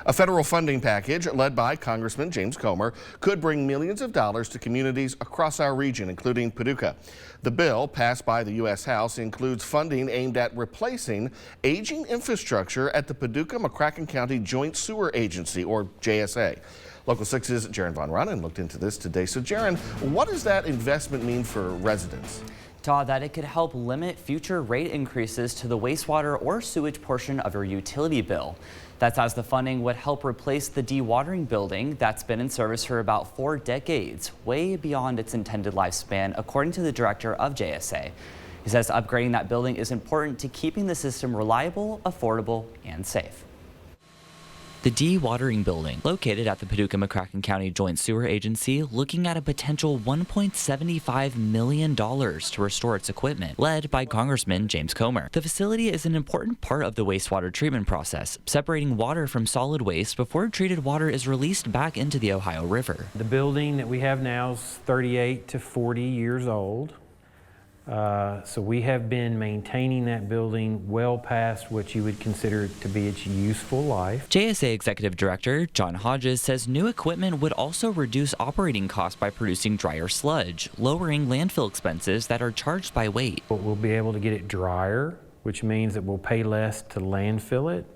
A federal funding package led by Congressman James Comer could bring millions of dollars to communities across our region, including Paducah. The bill passed by the U.S. House includes funding aimed at replacing aging infrastructure at the Paducah-McCracken County Sewer Agency, or JSA. Local 6's Jaron Von Ronnen looked into this today. So Jaron, what does that investment mean for residents? Todd, that it could help limit future rate increases to the wastewater or sewage portion of your utility bill. That's as the funding would help replace the dewatering building that's been in service for about 4 decades, way beyond its intended lifespan, according to the director of JSA. He says upgrading that building is important to keeping the system reliable, affordable, and safe. The dewatering building, located at the Paducah-McCracken County Sewer Agency, looking at a potential $1.75 million to restore its equipment, led by Congressman James Comer. The facility is an important part of the wastewater treatment process, separating water from solid waste before treated water is released back into the Ohio River. The building that we have now is 38 to 40 years old. So we have been maintaining that building well past what you would consider to be its useful life. JSA Executive Director John Hodges says new equipment would also reduce operating costs by producing drier sludge, lowering landfill expenses that are charged by weight. But we'll be able to get it drier, which means that we'll pay less to landfill it.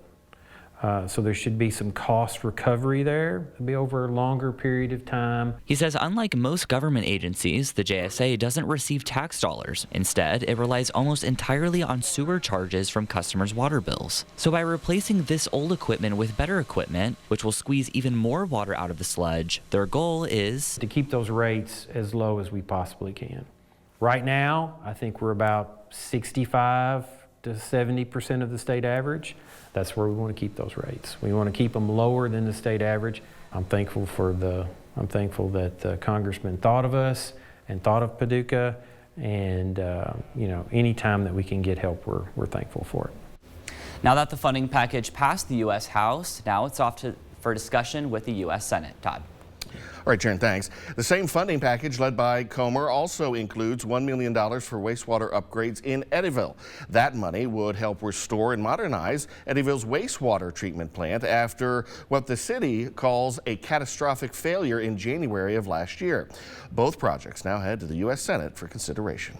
So there should be some cost recovery there. It'll be over a longer period of time. He says unlike most government agencies, the JSA doesn't receive tax dollars. Instead, it relies almost entirely on sewer charges from customers' water bills. So by replacing this old equipment with better equipment, which will squeeze even more water out of the sludge, their goal is to keep those rates as low as we possibly can. Right now, I think we're about 65 to 70% of the state average. That's where we want to keep those rates. We want to keep them lower than the state average. I'm thankful that the congressman thought of us and thought of Paducah, and you know, anytime that we can get help, we're thankful for it. Now that the funding package passed the U.S. House, now it's off for discussion with the U.S. Senate. Todd. All right, Jaron, thanks. The same funding package led by Comer also includes $1 million for wastewater upgrades in Eddyville. That money would help restore and modernize Eddyville's wastewater treatment plant after what the city calls a catastrophic failure in January of last year. Both projects now head to the U.S. Senate for consideration.